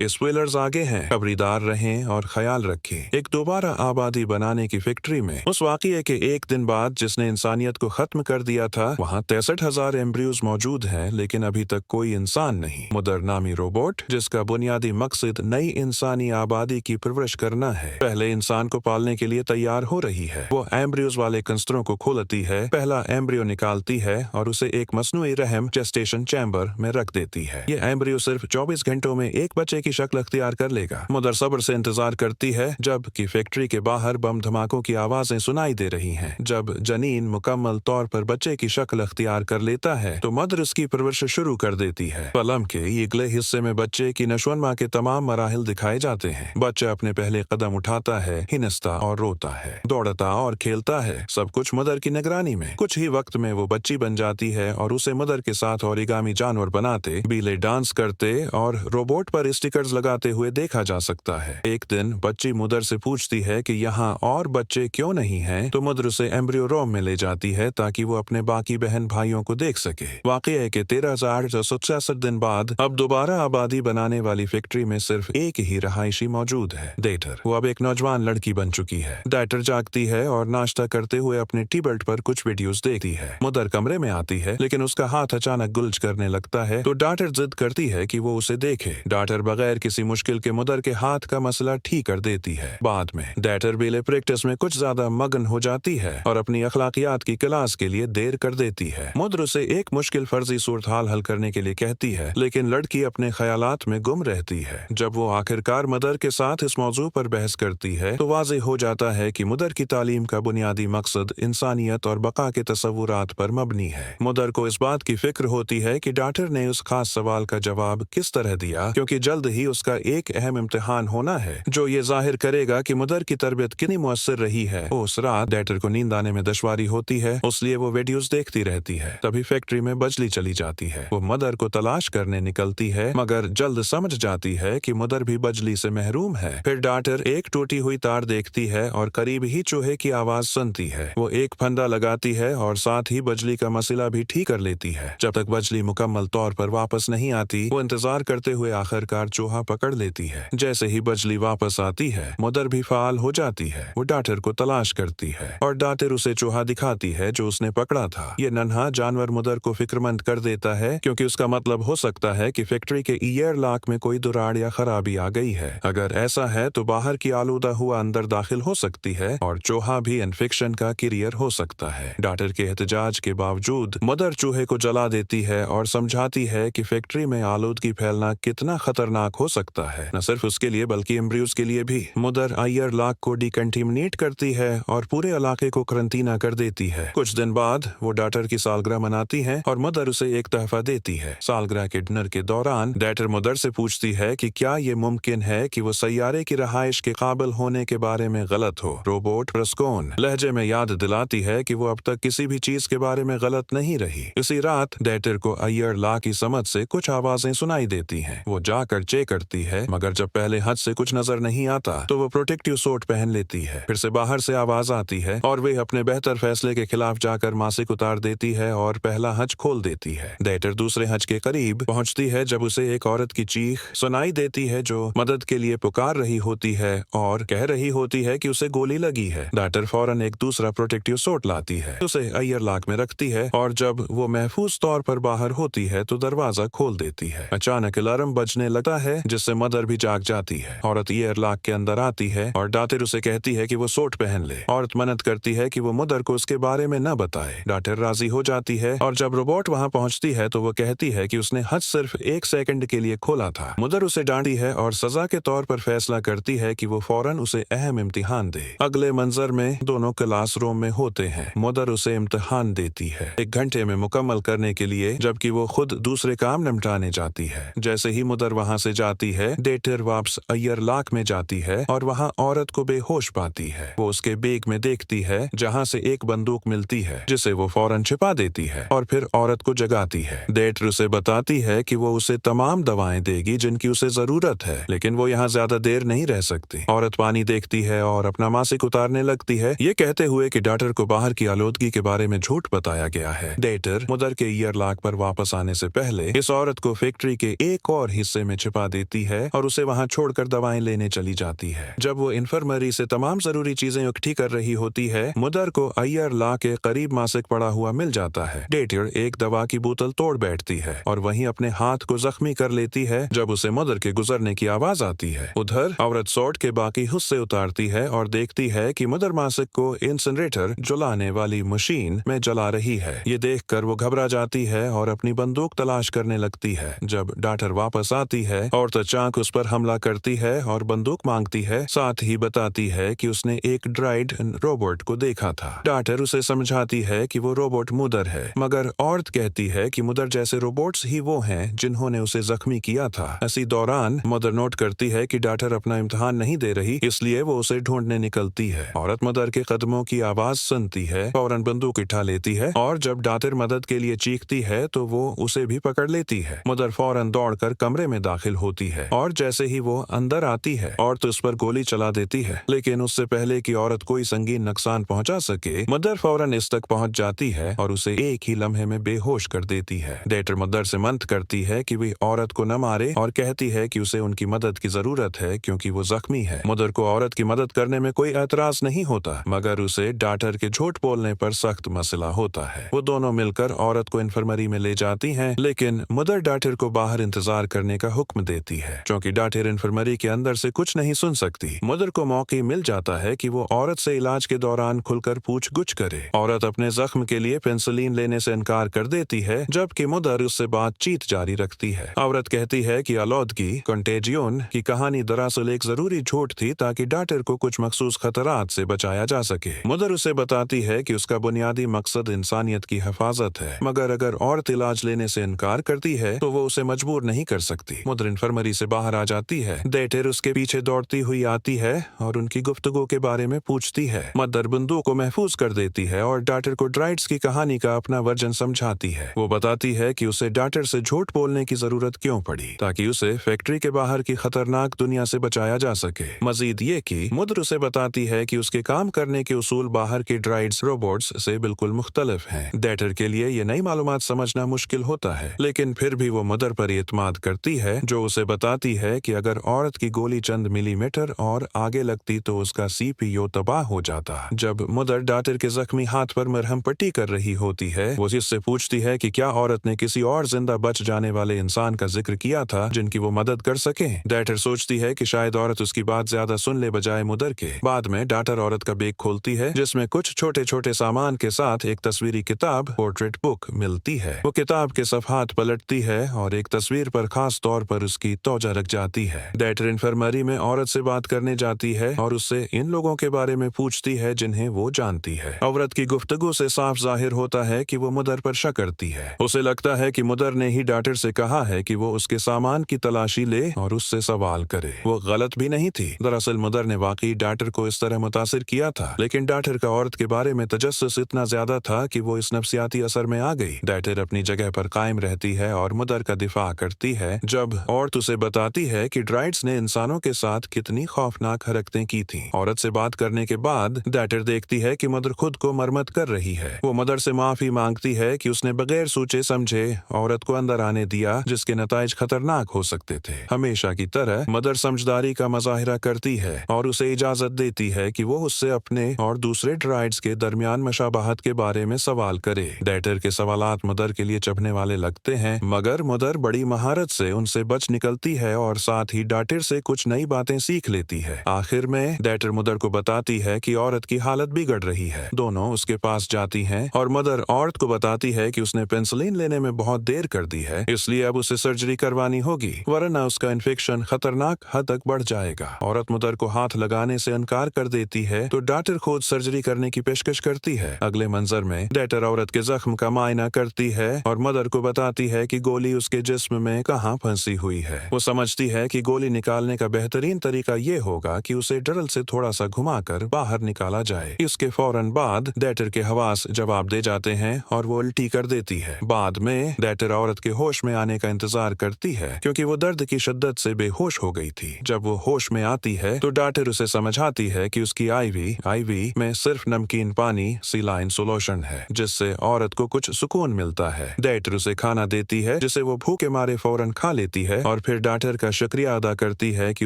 Spoilers आगे हैं, खबरदार रहें और ख्याल रखें। एक दोबारा आबादी बनाने की फैक्ट्री में उस वाक़ये के एक दिन बाद जिसने इंसानियत को खत्म कर दिया था, वहाँ 63,000 एम्ब्रियोज मौजूद हैं, लेकिन अभी तक कोई इंसान नहीं। मुदर नामी रोबोट, जिसका बुनियादी मकसद नई इंसानी आबादी की परवरिश करना है, पहले इंसान को पालने के लिए तैयार हो रही है। वो एम्ब्रियोज वाले कंस्तरों को खोलती है, पहला एम्ब्रियो निकालती है और उसे एक मसनूई रहम जेस्टेशन चैम्बर में रख देती है। ये एम्ब्रियो सिर्फ 24 घंटों में एक बच्चे की शक्ल अख्तियार कर लेगा। मुदर सब्र से इंतजार करती है जब कि फैक्ट्री के बाहर बम धमाकों की आवाजें सुनाई दे रही हैं। जब जनीन मुकम्मल तौर पर बच्चे की शक्ल अख्तियार कर लेता है तो मदर इसकी परवरिश शुरू कर देती है। फिल्म के अगले हिस्से में बच्चे की नशोनमा के तमाम मराहिल दिखाए जाते हैं। बच्चा अपने पहले कदम उठाता है, हिनस्ता और रोता है, दौड़ता और खेलता है, सब कुछ मदर की निगरानी में। कुछ ही वक्त में वो बच्ची बन जाती है और उसे मदर के साथ ओरिगामी जानवर बनाते, बीले डांस करते और रोबोट पर स्टिकर्स लगाते हुए देखा जा सकता है। एक दिन बच्ची मदर से पूछती है कि यहाँ और बच्चे क्यों नहीं हैं, तो मदर उसे एम्ब्रियो रूम में ले जाती है ताकि वो अपने बाकी बहन भाइयों को देख सके। वाक़या के 13,866 दिन बाद अब दोबारा आबादी बनाने वाली फैक्ट्री में सिर्फ एक ही रहायशी मौजूद है, डेटर। वो अब एक नौजवान लड़की बन चुकी है। डेटर जागती है और नाश्ता करते हुए अपने टेबल पर कुछ वीडियोस देखती है। मदर कमरे में आती है, लेकिन उसका हाथ अचानक गुलज करने लगता है तो डेटर जिद करती है कि वो उसे देखे। डेटर बगैर किसी मुश्किल के मदर के हाथ का मसला ठीक कर देती है। बाद में डेटर बेले प्रैक्टिस में कुछ ज्यादा मगन हो जाती है और अपनी अखलाकियात की क्लास के लिए देर कर देती है। मदर उसे एक मुश्किल फर्जी सूरत हाल हल करने के लिए कहती है, लेकिन लड़की अपने ख्यालात में गुम रहती है। जब वो आखिरकार मदर के साथ इस मौजू पर बहस करती है तो वाज़ेह हो जाता है कि मदर की तालीम का बुनियादी मकसद इंसानियत और बका के तसव्वुरात पर मबनी है। मदर को इस बात की फिक्र होती है कि डॉक्टर ने उस खास सवाल का जवाब किस तरह दिया, क्योंकि जल्द ही उसका एक अहम इम्तिहान होना है जो ये जाहिर करेगा कि मदर की तरबियत कितनी मुअस्सिर रही है। उस रात डेटर को नींद आने में दुश्वारी होती है, इसलिए वो वीडियोस देखती रहती है। तभी फैक्ट्री में बिजली चली जाती है। वो मदर को तलाश करने निकलती है, मगर जल्द समझ जाती है कि मदर भी बिजली से महरूम है। फिर डॉक्टर एक टूटी हुई तार देखती है और करीब ही चूहे की आवाज सुनती है। वो एक फंदा लगाती है और साथ ही बिजली का मसला भी ठीक कर लेती है। जब तक बिजली मुकम्मल तौर पर वापस नहीं आती, वो इंतजार करते हुए आखिरकार चूहा पकड़ लेती है। जैसे ही बिजली वापस आती है, मदर भी फाल हो जाती है। वो डॉक्टर को तलाश करती है और डॉक्टर उसे चूहा दिखाती है जो उसने पकड़ा था। ये नन्हा जानवर मदर को फिक्रमंद कर देता है, क्योंकि उसका मतलब हो सकता है कि फैक्ट्री के ईयर लॉक में कोई दुराड़ या खराबी आ गई है। अगर ऐसा है तो बाहर की आलूदा हुआ अंदर दाखिल हो सकती है और चूहा भी इन्फेक्शन का कैरियर हो सकता है। डॉक्टर के एहतजाज के बावजूद मदर चूहे को जला देती है और समझाती है कि फैक्ट्री में आलूदगी फैलना कितना खतरनाक हो सकता है। न सिर्फ उसके लिए बल्कि एम्ब्रियोज के लिए भी। मदर ईयर लॉक को डिकंटेमिनेट करती है और पूरे इलाके को करंटीना कर देती है। कुछ दिन बाद वो डॉक्टर की सालगिरह मनाती है और मदर उसे एक तोहफा देती है। सालगिरह के डिनर के दौरान डॉक्टर मदर से पूछती है कि क्या ये मुमकिन है कि वो सैयारे की रहाइश के काबिल होने के बारे में गलत हो। रोबोट प्रस्कोन लहजे में याद दिलाती है कि वो अब तक किसी भी चीज के बारे में गलत नहीं रही। इसी रात डॉक्टर को ईयर लॉक की समझ से कुछ आवाजें सुनाई देती हैं। वो जाकर चेक करती है, मगर जब पहले हद से कुछ नजर नहीं आता तो वो प्रोटेक्टिव सूट पहन लेती है। फिर से बाहर से आवाज आती है और वे अपने बेहतर फैसले के खिलाफ जाकर मासिक उतार देती है और पहला हज खोल देती है। डॉक्टर दूसरे हज के करीब पहुंचती है जब उसे एक औरत की चीख सुनाई देती है जो मदद के लिए पुकार रही होती है और कह रही होती है कि उसे गोली लगी है। डॉक्टर फौरन एक दूसरा प्रोटेक्टिव सूट लाती है, उसे ईयर लॉक में रखती है और जब वो महफूज तौर पर बाहर होती है तो दरवाजा खोल देती है। अचानक अलार्म बजने लगता है जिससे मदर भी जाग जाती है। औरत ईयर लॉक के अंदर आती है और डॉक्टर उसे कहती है कि वो सूट पहन ले। औरत मन्नत करती है कि वो मदर को उसके बारे में न बताए। डॉक्टर राजी हो जाती है और जब रोबोट वहाँ पहुँचती है तो वो कहती है कि उसने हज सिर्फ 1 सेकंड के लिए खोला था। मदर उसे डांटी है और सजा के तौर पर फैसला करती है कि वो फौरन उसे अहम इम्तिहान दे। अगले मंजर में दोनों क्लासरूम में होते हैं। मदर उसे इम्तिहान देती है 1 घंटे में मुकम्मल करने के लिए, जबकि वो खुद दूसरे काम निपटाने जाती है। जैसे ही मदर वहाँ से जाती है, डॉक्टर वापस ईयर लॉक में जाती है और वहाँ औरत को बेहोश पाती है। वो उसके बैग में देखती है जहाँ से एक बंदूक मिलती है, जिसे वो फौरन छिपा देती है और फिर औरत को जगाती है। डॉक्टर उसे बताती है कि वो उसे तमाम दवाएं देगी जिनकी उसे जरूरत है, लेकिन वो यहाँ ज्यादा देर नहीं रह सकती। औरत पानी देखती है और अपना मासिक उतारने लगती है, ये कहते हुए कि डॉक्टर को बाहर की आलूदगी के बारे में झूठ बताया गया है। डॉक्टर मदर के ईयर लॉक पर वापस आने से पहले इस औरत को फैक्ट्री के एक और हिस्से में छिपा देती है और उसे वहां छोड़कर दवाएं लेने चली जाती है। जब वो इन्फर्मरी से तमाम जरूरी चीजें इकट्ठी कर रही होती है, मदर को अय्यर ला के करीब मासिक पड़ा हुआ मिल जाता है। डेटर एक दवा की बोतल तोड़ बैठती है और वहीं अपने हाथ को जख्मी कर लेती है जब उसे मदर के गुजरने की आवाज आती है। उधर औरत सॉर्ट के बाकी हिस्से उतारती है और देखती है कि मदर मासिक को इंसिनरेटर जलाने वाली मशीन में जला रही है। ये देखकर वो घबरा जाती है और अपनी बंदूक तलाश करने लगती है। जब डॉटर वापस आती है, औरत अचानक उस पर हमला करती है और बंदूक मांगती है, साथ ही बताती है कि उसने एक ड्राइड रोबोट को देखा था। डॉटर उसे समझाती है कि वो रोबोट मुदर है, मगर औरत कहती है कि मुदर जैसे रोबोट्स ही वो हैं जिन्होंने उसे जख्मी किया था। इसी दौरान मदर नोट करती है कि डॉटर अपना इम्तिहान नहीं दे रही, इसलिए वो उसे ढूंढने निकलती है। औरत मदर के कदमों की आवाज सुनती है, फौरन बंदूक उठा लेती है और जब डॉटर मदद के लिए चीखती है तो वो उसे भी पकड़ लेती है। मदर फौरन दौड़कर कमरे में दाखिल होती है और जैसे ही वो अंदर आती है, औरत उस पर गोली चला देती है, लेकिन उससे पहले कि औरत कोई संगीन नुकसान पहुंचा सके, मदर फौरन इस तक पहुंच जाती है और उसे एक ही लम्हे में बेहोश कर देती है। डेटर मदर से मंत करती है कि वे औरत को न मारे और कहती है कि उसे उनकी मदद की जरूरत है क्योंकि वो जख्मी है। मदर को औरत की मदद करने में कोई एतराज नहीं होता, मगर उसे डॉटर के झूठ बोलने पर सख्त मसला होता है। वो दोनों मिलकर औरत को इन्फर्मरी में ले जाती हैं, लेकिन मदर डॉटर को बाहर इंतजार करने का हुक्म देती है क्योंकि डॉटर इन्फर्मरी के अंदर से कुछ नहीं सुन सकती। मदर को मौका मिल जाता है कि वो औरत से इलाज के दौरान खुलकर पूछ-गुछ करे। औरत अपने जख्म के लिए पेंसिलिन लेने से इनकार कर देती है, जबकि मदर उससे बातचीत जारी रखती है। औरत कहती है कि आलौदगी कंटेजियन की कहानी दरअसल एक जरूरी झूठ थी ताकि डॉटर को कुछ मखसूस खतरात से बचाया जा सके। मदर उसे बताती है कि उसका बुनियादी मकसद इंसानियत की हिफाजत है, मगर अगर औरत इलाज लेने से इनकार करती है तो वो उसे मजबूर नहीं कर सकती। मदर इन्फर्मरी से बाहर आ जाती है। डेटर उसके पीछे दौड़ती हुई आती है और उनकी गुफ्तगू के बारे में पूछती है। मदर बंदूक को महफूज कर देती है और डॉटर को ड्राइड्स की कहानी का अपना वर्जन समझाती है। वो बताती है कि उसे डॉटर से झूठ बोलने की जरूरत क्यों पड़ी, ताकि उसे फैक्ट्री के बाहर की खतरनाक दुनिया से बचाया जा सके। मजीद ये कि मदर उसे बताती है कि उसके काम करने के उसूल बाहर के ड्राइड्स रोबोट्स से बिल्कुल मुख्तलिफ हैं। डेटर के लिए ये नई मालूमात समझना मुश्किल होता है, लेकिन फिर भी वो मदर पर एतमाद करती है, जो उसे बताती है कि अगर औरत की गोली चंद मिलीमीटर और आगे लगती तो उसका CPU तबाह हो जाता। जब मदर डॉटर के जख्मी हाथ पर मरहम पट्टी कर रही होती है, वो इससे पूछती है कि क्या औरत ने किसी और जिंदा बच जाने वाले इंसान का जिक्र किया था जिनकी वो मदद कर सके। डॉटर सोचती है कि शायद औरत उसकी बात ज्यादा सुन ले बजाय मदर के। बाद में डॉटर औरत का बैग खोलती है जिसमें कुछ छोटे छोटे सामान के साथ एक तस्वीरी किताब पोर्ट्रेट बुक मिलती है। वो किताब के सफ़हात पलटती है और एक तस्वीर पर खास तौर पर उसकी तौजा रख जाती है। डॉटर इन्फर्मरी में औरत से बात करने जाती है और उससे इन लोगों के बारे में पूछती है जिन्हें वो जानती है। औरत की गुफ्तगू से साफ जाहिर होता है कि वो मदर पर शक करती है। उसे लगता है कि मदर ने ही डॉटर से कहा है कि वो उसके सामान की तलाशी ले और उससे सवाल करे। वो गलत भी नहीं थी। दरअसल मदर ने वाकई डॉटर को इस तरह मुतासिर किया था, लेकिन डॉटर का औरत के बारे में तजस्सुस इतना ज्यादा था कि वो इस नफ्सियाती असर में आ गई। डॉटर अपनी जगह पर कायम रहती है और मदर का दिफा करती है जब औरत उसे बताती है कि ड्राइड्स ने इंसानों के साथ कितनी खौफनाक हरकतें की थी। औरत से बात करने के बाद डॉटर देखती है कि मदर खुद को मरम्मत कर रही है। वो मदर से माफी मांगती है कि उसने बगैर सोचे समझे औरत को अंदर आने दिया, जिसके नताइज खतरनाक हो सकते थे। हमेशा की तरह मदर समझदारी का मुजाहिरा करती है और उसे इजाजत देती है कि वो उससे अपने और दूसरे ड्राइड्स के दरमियान मशाबाहत के बारे में सवाल करे। डॉटर के सवालात मदर के लिए चुभने वाले लगते हैं, मगर मदर बड़ी महारत से उनसे बच निकलती है और साथ ही डॉटर से कुछ नई बातें सीख लेती है। आखिर में डॉटर मदर को बताती है कि औरत की हालत बिगड़ रही है। दोनों उसके पास जाती हैं और मदर औरत को बताती है कि उसने पेंसिलिन लेने में बहुत देर कर दी है, इसलिए अब उसे सर्जरी करवानी होगी, वरना उसका इन्फेक्शन खतरनाक हद तक बढ़ जाएगा। औरत मदर को हाथ लगाने से इनकार कर देती है तो डॉटर खुद सर्जरी करने की पेशकश करती है। अगले मंजर में डॉटर औरत के जख्म का मायना करती है और मदर को बताती है कि गोली उसके जिस्म में कहाँ फंसी हुई है। वो समझती है कि गोली निकालने का बेहतरीन तरीका ये होगा कि उसे ड्रिल से थोड़ा सा घुमाकर बाहर निकाला जाए। इसके फौरन बाद डॉटर के हवास जवाब दे जाते हैं और वो उल्टी कर देती है। बाद में डॉटर औरत के होश में आने का इंतजार करती है क्योंकि वो दर्द की शिद्दत से बेहोश हो गई थी। जब वो होश में आती है तो डॉटर उसे समझाती है कि उसकी आईवी में सिर्फ नमकीन पानी सिलाइन सोल्यूशन है, जिससे औरत को कुछ सुकून मिलता है। डॉटर उसे खाना देती है जिसे वो भूखे मारे फौरन खा लेती है और फिर डॉक्टर का शुक्रिया अदा करती है कि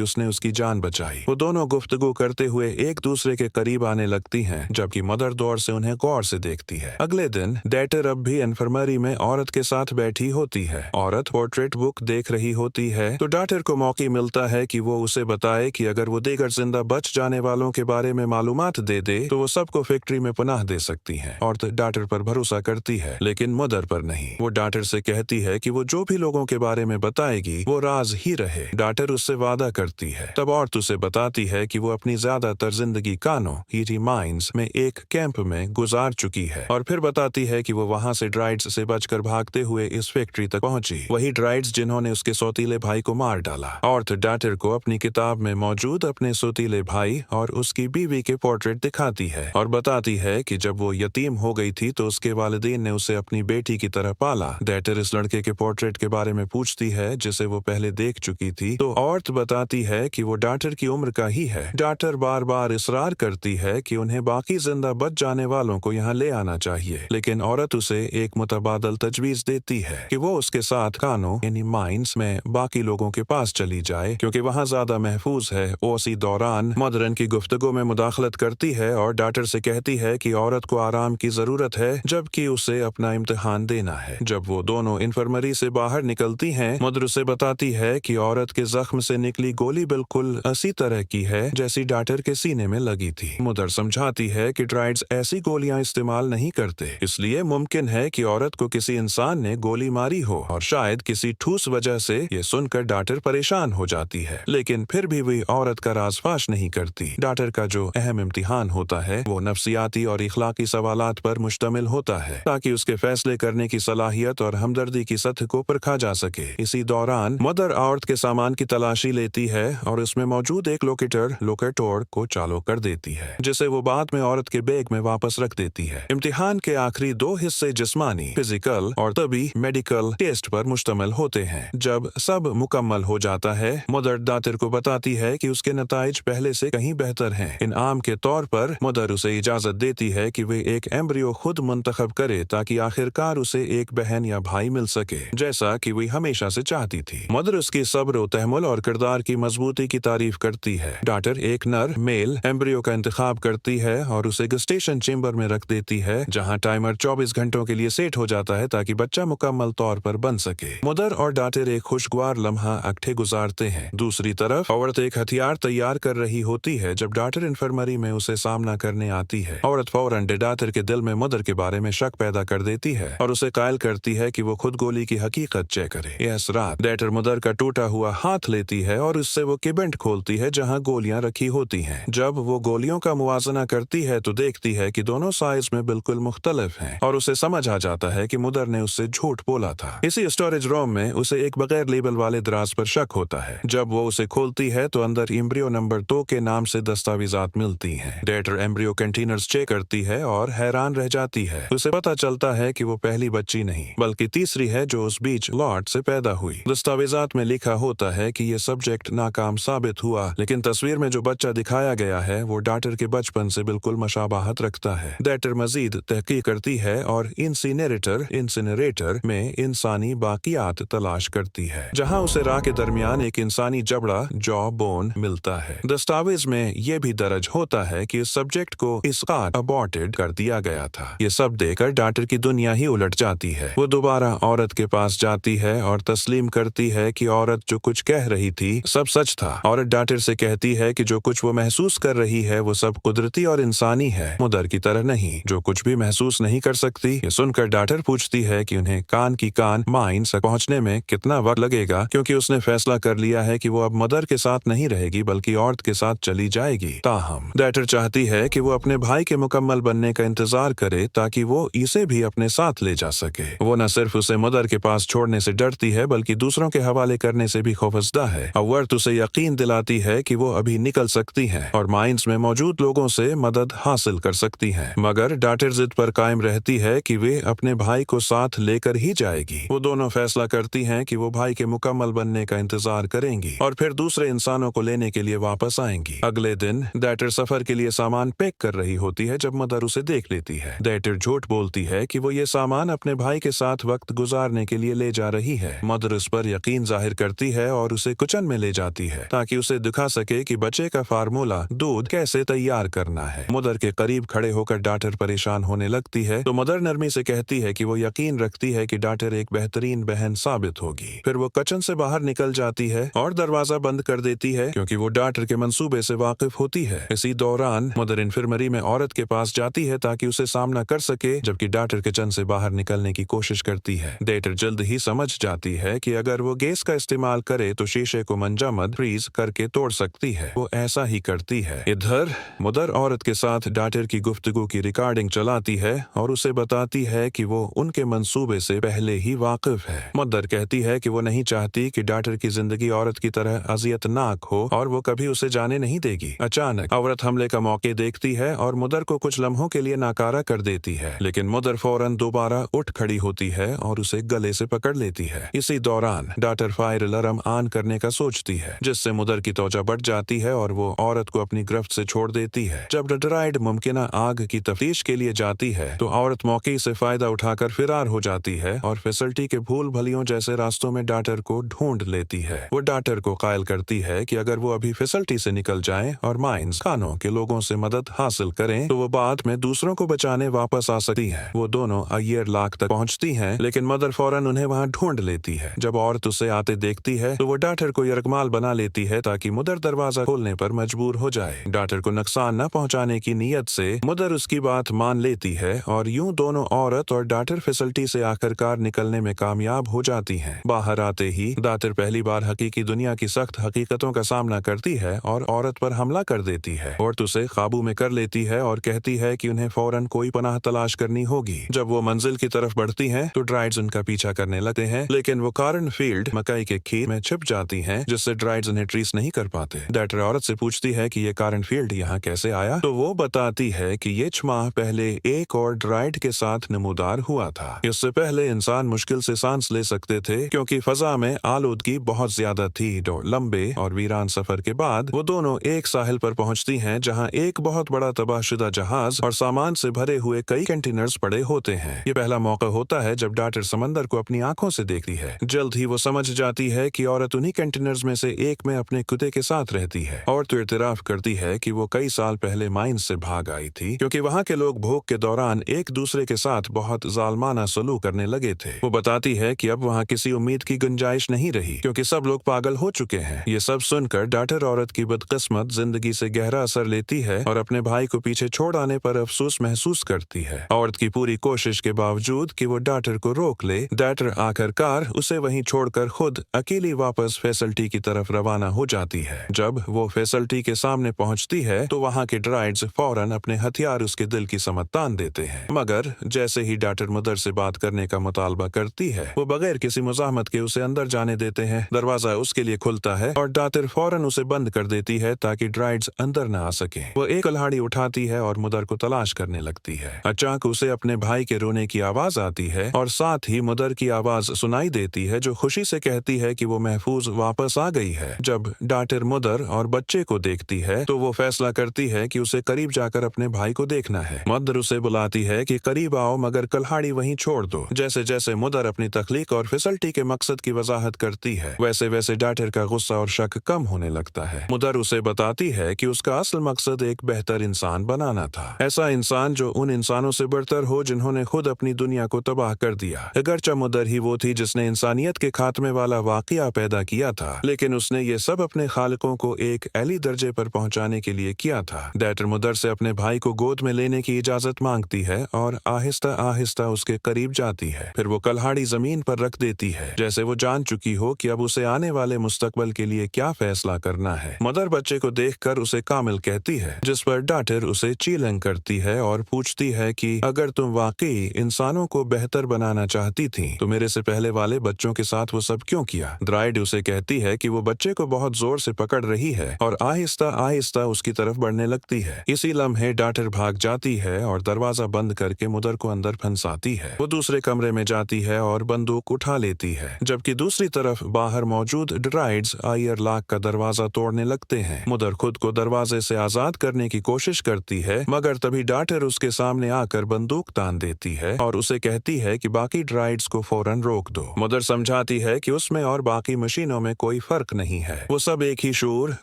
उसने उसकी जान बचाई। वो दोनों गुफ्तगू करते हुए एक दूसरे के करीब आने लगती हैं, जबकि मदर दौर से उन्हें गौर से देखती है। अगले दिन डॉक्टर अब भी इन्फर्मरी में औरत के साथ बैठी होती है। औरत पोर्ट्रेट बुक देख रही होती है तो डॉक्टर को मौका मिलता है कि वो उसे बताए कि अगर वो दीगर जिंदा बच जाने वालों के बारे में मालूमात दे दे तो वो सबको फैक्ट्री में पनाह दे सकती है। औरत डॉक्टर पर भरोसा करती है, लेकिन मदर पर नहीं। वो डॉक्टर से कहती है कि वो जो भी लोगों के बारे में बताएगी वो राज ही रहे। डॉक्टर उससे वादा करती है। तब औरत उसे बताती है कि वो अपनी ज्यादातर जिंदगी कानो हीटी माइंस में एक कैंप में गुजार चुकी है, और फिर बताती है कि वो वहाँ से ड्राइड्स से बचकर भागते हुए इस फैक्ट्री तक पहुंची। वही ड्राइड्स जिन्होंने उसके सौतीले भाई को मार डाला। औरत डॉक्टर को अपनी किताब में मौजूद अपने सौतीले भाई और उसकी बीवी के पोर्ट्रेट दिखाती है और बताती है कि जब वो यतीम हो गई थी तो उसके वालिदैन ने उसे अपनी बेटी की तरह पाला। डॉक्टर इस लड़के के पोर्ट्रेट के बारे में पूछती है जिसे वो पहले देख चुकी थी तो औरत बताती है कि वो डॉक्टर की उम्र का ही है। डॉक्टर बार बार इसरार करती है कि उन्हें बाकी जिंदा बच जाने वालों को यहाँ ले आना चाहिए, लेकिन औरत उसे एक मुतबादल तजवीज देती है कि वो उसके साथ कानो यानी माइंस में बाकी लोगों के पास चली जाए क्योंकि वहाँ ज्यादा महफूज है। उसी दौरान मदर की गुफ्तगू में मुदाखलत करती है और डॉक्टर से कहती है कि औरत को आराम की जरूरत है जबकि उसे अपना इम्तिहान देना है। जब वो दोनों इन्फर्मरी से बाहर निकलती हैं, मदर उसे बताती है कि औरत के जख्म से निकली गोली बिल्कुल इसी तरह की है जैसी डॉक्टर के सीने में लगी थी। मदर समझाती है कि ड्राइड्स ऐसी गोलियां इस्तेमाल नहीं करते, इसलिए मुमकिन है कि औरत को किसी इंसान ने गोली मारी हो और शायद किसी ठूस वजह से। ये सुनकर डॉक्टर परेशान हो जाती है, लेकिन फिर भी वही औरत का राज फाश नहीं करती। डॉक्टर का जो अहम इम्तिहान होता है वो नफ्सियाती और इखलाकी सवालात पर मुश्तमिल होता है ताकि उसके फैसले करने की सलाहियत और हमदर्दी की सतह को परखा जा सके। इसी दौरान मदर औरत के सामान की तलाशी लेती है और उसमें मौजूद एक लोकेटोर को चालू कर देती है, जिसे वो बाद में औरत के बैग में वापस रख देती है। इम्तिहान के आखिरी दो हिस्से जिस्मानी, फिजिकल और तभी मेडिकल टेस्ट पर मुश्तमिल होते हैं। जब सब मुकम्मल हो जाता है, मदर डॉक्टर को बताती है कि उसके नताइज पहले से कहीं बेहतर हैं। इनाम के तौर पर मदर उसे इजाजत देती है कि वे एक एम्ब्रियो खुद मुंतखब करे ताकि आखिरकार उसे एक बहन या भाई मिल सके, जैसा कि वही हमेशा से चाहती थी। मदर उसकी सब्र व तहम्मुल और किरदार की मजबूती की तारीफ करती है। डॉक्टर एक नर मेल एम्ब्रियो का इंतखाब करती है और उसे गेस्टेशन चेम्बर में रख देती है, जहां टाइमर 24 घंटों के लिए सेट हो जाता है ताकि बच्चा मुकम्मल तौर पर बन सके। मदर और डॉक्टर एक खुशगवार लम्हा इकट्ठे गुजारते हैं। दूसरी तरफ औरत एक हथियार तैयार कर रही होती है जब डॉक्टर इन्फर्मरी में उसे सामना करने आती है। औरत फौरन डॉक्टर के दिल में मदर के बारे में शक पैदा कर देती है और उसे कायल करती है कि वो खुद गोली की हकीकत चेक करे। इस रात डॉक्टर मदर का टूटा हुआ हाथ लेती है और उससे वो किबेंट खोलती है जहाँ गोलियां रखी होती हैं। जब वो गोलियों का मुवाजना करती है तो देखती है कि दोनों साइज में बिल्कुल मुख्तलिफ हैं और उसे समझ आ जाता है कि मदर ने उससे झूठ बोला था। इसी स्टोरेज रूम में उसे एक बगैर लेबल वाले दराज पर शक होता है। जब वो उसे खोलती है तो अंदर एम्ब्रियो नंबर 2 के नाम से दस्तावेजात मिलती हैं। डॉक्टर एम्ब्रियो कंटेनर्स चेक करती है और हैरान रह जाती है। उसे पता चलता है कि वो पहली बच्ची नहीं बल्कि तीसरी है जो उस बीच लॉट से पैदा हुई। दस्तावेजात में लिखा होता है कि ये सब्जेक्ट नाकाम साबित हुआ, लेकिन तस्वीर में जो बच्चा दिखाया गया है वो डॉक्टर के बचपन से बिल्कुल मशाबाहत रखता है। डॉक्टर मजीद तहकीक करती है और इंसिनरेटर में इंसानी बाकियात तलाश करती है, जहां उसे राह के दरमियान एक इंसानी जबड़ा जॉ बोन मिलता है। दस्तावेज में ये भी दर्ज होता है कि इस सब्जेक्ट को इसकात अबॉर्टेड कर दिया गया था। ये सब देखकर डॉक्टर की दुनिया ही उलट जाती है। वो दोबारा औरत के पास जाती है और तस्लीम करती है कि औरत जो कुछ कह रही थी सब सच था। औरत डॉक्टर से कहती है कि जो कुछ वो महसूस कर रही है वो सब कुदरती और इंसानी है, मदर की तरह नहीं जो कुछ भी महसूस नहीं कर सकती। ये सुनकर डॉक्टर पूछती है कि उन्हें कान माइंड तक पहुंचने में कितना वक्त लगेगा, क्योंकि उसने फैसला कर लिया है कि वो अब मदर के साथ नहीं रहेगी बल्कि औरत के साथ चली जाएगी। ताहम डॉक्टर चाहती है कि वो अपने भाई के मुकम्मल बनने का इंतजार करे ताकि वो इसे भी अपने साथ ले जा सके। वो न सिर्फ उसे मदर के पास छोड़ने से डरती है बल्कि दूसरों के हवाले करने से भी खौफजदा है। औरत उसे यकीन दिलाती है कि वो अभी निकल सकती है और माइंस में मौजूद लोगों से मदद हासिल कर सकती है, मगर डॉक्टर जिद पर कायम रहती है कि वे अपने भाई को साथ लेकर ही जाएगी। वो दोनों फैसला करती हैं कि वो भाई के मुकम्मल बनने का इंतजार करेंगी और फिर दूसरे इंसानों को लेने के लिए वापस आएंगी। अगले दिन डॉक्टर सफर के लिए सामान पैक कर रही होती है जब मदर उसे देख लेती है। डॉक्टर झूठ बोलती है कि वो ये सामान अपने भाई के साथ वक्त गुजारने के लिए ले जा रही है। मदर उस पर यकीन यकीन जाहिर करती है और उसे किचन में ले जाती है ताकि उसे दिखा सके कि बच्चे का फार्मूला दूध कैसे तैयार करना है। मदर के करीब खड़े होकर डॉटर परेशान होने लगती है तो मदर नरमी से कहती है कि वो यकीन रखती है कि डॉटर एक बेहतरीन बहन साबित होगी। फिर वो किचन से बाहर निकल जाती है और दरवाजा बंद कर देती है क्योंकि वो डॉटर के मंसूबे से वाकिफ होती है। इसी दौरान मदर इन्फर्मरी में औरत के पास जाती है ताकि उसे सामना कर सके, जबकि डॉटर किचन से बाहर निकलने की कोशिश करती है। डॉटर जल्द ही समझ जाती है कि अगर वो गैस का इस्तेमाल करे तो शीशे को मंजामद फ्रीज करके तोड़ सकती है। वो ऐसा ही करती है। इधर मदर औरत के साथ डॉटर की गुफ्तगू की रिकॉर्डिंग चलाती है और उसे बताती है कि वो उनके मंसूबे से पहले ही वाकिफ है। मदर कहती है कि वो नहीं चाहती कि डॉटर की जिंदगी औरत की तरह अजियतनाक हो और वो कभी उसे जाने नहीं देगी। अचानक औरत हमले का मौके देखती है और मदर को कुछ लम्हों के लिए नाकारा कर देती है, लेकिन मदर फौरन दोबारा उठ खड़ी होती है और उसे गले से पकड़ लेती है। इसी दौरान डॉटर फायर अलार्म ऑन करने का सोचती है, जिससे मदर की तवज्जो बढ़ जाती है और वो औरत को अपनी गिरफ्त से छोड़ देती है। जब ड्राइड मुमकिना आग की तफ्तीश के लिए जाती है तो औरत मौके से फायदा उठाकर फरार हो जाती है और फैसिलिटी के भूल भलियों जैसे रास्तों में डॉटर को ढूंढ लेती है। वो डॉटर को कायल करती है कि अगर वो अभी फैसिलिटी से निकल जाए और माइंस खानों के लोगों से मदद हासिल करें तो वो बाद में दूसरों को बचाने वापस आ सकती है। वो दोनों अय्यर लाख तक पहुंचती हैं, लेकिन मदर फौरन उन्हें वहां ढूंढ लेती है। जब औरत उसे आते देखती है तो वो डॉटर को यरगमाल बना लेती है ताकि मदर दरवाजा खोलने पर मजबूर हो जाए। डॉटर को नुकसान न पहुंचाने की नीयत से मदर उसकी बात मान लेती है और यूं दोनों औरत और डॉटर फैसिलिटी से आखिरकार निकलने में कामयाब हो जाती हैं। बाहर आते ही डॉटर पहली बार हकीकी दुनिया की सख्त हकीकतों का सामना करती है और औरत पर हमला कर देती है। औरत उसे काबू में कर लेती है और कहती है कि उन्हें फौरन कोई पनाह तलाश करनी होगी। जब वो मंजिल की तरफ बढ़ती हैं तो ड्राइड्स उनका पीछा करने लगते हैं, लेकिन वो कारण फील्ड मकई के खेत में छिप जाती हैं, जिससे ड्राइड्स उन्हें ट्रेस नहीं कर पाते। डॉटर औरत से पूछती है कि ये कारण फील्ड यहाँ कैसे आया, तो वो बताती है कि ये 6 माह पहले एक और ड्राइड के साथ नमूदार हुआ था। इससे पहले इंसान मुश्किल से सांस ले सकते थे क्योंकि फजा में आलूदगी बहुत ज्यादा थी। लंबे और वीरान सफर के बाद वो दोनों एक साहिल पर पहुंचती हैं जहां एक बहुत बड़ा तबाहशुदा जहाज और सामान से भरे हुए कई कंटेनर्स पड़े होते हैं। ये पहला मौका होता है जब डॉटर समंदर को अपनी आंखों से देखती है। जल्द ही वो समझ जाती है कि औरत उन्हीं कंटेनर्स में से एक में अपने कुत्ते के साथ रहती है और तो इतराफ करती है कि वो कई साल पहले माइंस से भाग आई थी क्योंकि वहाँ के लोग भूख के दौरान एक दूसरे के साथ बहुत जालमाना सलूक करने लगे थे। वो बताती है कि अब वहाँ किसी उम्मीद की गुंजाइश नहीं रही क्योंकि सब लोग पागल हो चुके हैं। ये सब सुनकर डॉटर औरत की बदकिस्मत जिंदगी से गहरा असर लेती है और अपने भाई को पीछे छोड़ आने पर अफसोस महसूस करती है। औरत की पूरी कोशिश के बावजूद कि वो डॉटर को रोक ले, डॉटर आखिरकार उसे वहीं छोड़कर खुद अकेली वापस फैसिलिटी की तरफ रवाना हो जाती है। जब वो फैसिलिटी के सामने पहुंचती है तो वहाँ के ड्राइड्स फौरन अपने हथियार उसके दिल की समझ तान देते हैं, मगर जैसे ही डॉटर मदर से बात करने का मुतालबा करती है वो बगैर किसी मुजाहमत के उसे अंदर जाने देते हैं। दरवाजा उसके लिए खुलता है और डॉटर फौरन उसे बंद कर देती है ताकि ड्राइड्स अंदर न आ सके। वो एक कुल्हाड़ी उठाती है और मदर को तलाश करने लगती है। अचानक उसे अपने भाई के रोने की आवाज आती है और साथ ही मदर की आवाज सुनाई देती है जो खुशी से कहती है कि वो महफूज वापस आ गई है। जब डॉटर मदर और बच्चे को देखती है तो वो फैसला करती है कि उसे करीब जाकर अपने भाई को देखना है। मदर उसे बुलाती है कि करीब आओ मगर कुल्हाड़ी वहीं छोड़ दो। जैसे जैसे मदर अपनी तख्लीक और फैसिलिटी के मकसद की वजाहत करती है वैसे वैसे डॉटर का गुस्सा और शक कम होने लगता है। मदर उसे बताती है कि उसका असल मकसद एक बेहतर इंसान बनाना था, ऐसा इंसान जो उन इंसानों से बढ़तर हो जिन्होंने खुद अपनी दुनिया को तबाह कर दिया। अगरचे मदर ही वो थी जिसने इंसानियत के खात्मे वाला वाकया पैदा किया था, लेकिन उसने ये सब अपने खालिकों को एक एली दर्जे पर पहुंचाने के लिए किया था। डॉटर मदर से अपने भाई को गोद में लेने की इजाजत मांगती है और आहिस्ता आहिस्ता उसके करीब जाती है। फिर वो कुल्हाड़ी जमीन पर रख देती है जैसे वो जान चुकी हो कि अब उसे आने वाले मुस्तकबल के लिए क्या फैसला करना है। मदर बच्चे को देखकर उसे कामिल कहती है, जिस पर डॉटर उसे चीलंग करती है और पूछती है कि अगर तुम वाकई इंसानों को बेहतर बनाना चाहती थी तो मेरे से पहले वाले बच्चों के साथ वो सब क्यों किया। ड्राइड उसे कहती है कि वो बच्चे को बहुत जोर से पकड़ रही है और आहिस्ता आहिस्ता उसकी तरफ बढ़ने लगती है। इसी लम्हे डॉटर भाग जाती है और दरवाजा बंद करके मदर को अंदर फंसाती है। वो दूसरे कमरे में जाती है और बंदूक उठा लेती है, जबकि दूसरी तरफ बाहर मौजूद ड्राइड्स आयर लाक का दरवाजा तोड़ने लगते हैं। मदर खुद को दरवाजे से आजाद करने की कोशिश करती है, मगर तभी डॉटर उसके सामने आकर बंदूक तान देती है और उसे कहती है कि बाकी ड्राइड्स को फौरन रोक दो। मदर समझाती है कि उसमें और बाकी मशीनों में कोई फर्क नहीं है। वो सब एक ही शूर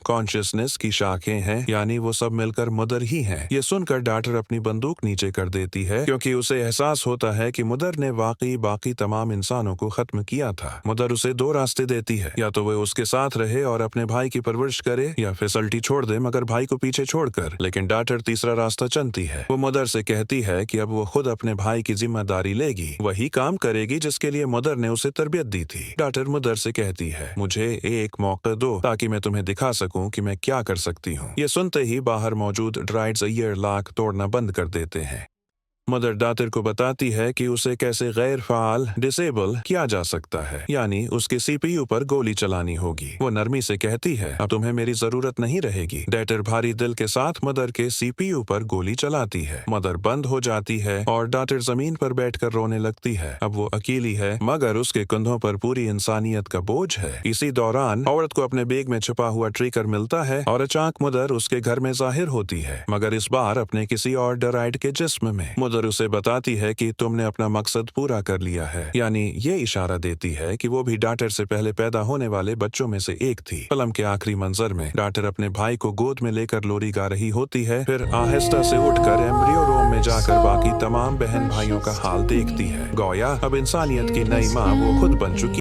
कॉन्शियसनेस की शाखें हैं, यानी वो सब मिलकर मदर ही हैं। ये सुनकर डॉक्टर अपनी बंदूक नीचे कर देती है, क्योंकि उसे एहसास होता है कि मदर ने वाकई बाकी तमाम इंसानों को खत्म किया था। मदर उसे दो रास्ते देती है, या तो वो उसके साथ रहे और अपने भाई की परवरिश करे, या फैसिलिटी छोड़ दे मगर भाई को पीछे छोड़कर। लेकिन डॉक्टर तीसरा रास्ता चुनती है। वो मदर से कहती है कि अब वो खुद अपने भाई की जिम्मेदारी लेगी, वही काम करेगी जिसके लिए मदर ने उसे तरबियत दी थी। डॉक्टर मदर से कहती है, मुझे एक मौका दो ताकि मैं तुम्हें दिखा सकूं कि मैं क्या कर सकती हूँ। ये सुनते ही बाहर मौजूद ड्राइड्स ईयर लाक तोड़ना बंद कर देते हैं। मदर डॉक्टर को बताती है कि उसे कैसे गैर फाल डिसेबल किया जा सकता है, यानी उसके सीपीयू पर गोली चलानी होगी। वो नरमी से कहती है, अब तुम्हें मेरी जरूरत नहीं रहेगी। डॉक्टर भारी दिल के साथ मदर के सीपीयू पर गोली चलाती है। मदर बंद हो जाती है और डॉक्टर जमीन पर बैठकर रोने लगती है। अब वो अकेली है, मगर उसके कंधों पर पूरी इंसानियत का बोझ है। इसी दौरान औरत को अपने बैग में छुपा हुआ ट्रिगर मिलता है और अचानक मदर उसके घर में जाहिर होती है, मगर इस बार अपने किसी और ड्राइड के जिस्म में। मदर उसे बताती है कि तुमने अपना मकसद पूरा कर लिया है, यानी ये इशारा देती है कि वो भी डॉक्टर से पहले पैदा होने वाले बच्चों में से एक थी। फिल्म के आखिरी मंजर में डॉक्टर अपने भाई को गोद में लेकर लोरी गा रही होती है, फिर आहिस्ता से उठकर एम्ब्रियो रूम में जाकर बाकी तमाम बहन भाइयों का हाल देखती है। गोया अब इंसानियत की नई माँ वो खुद बन चुकी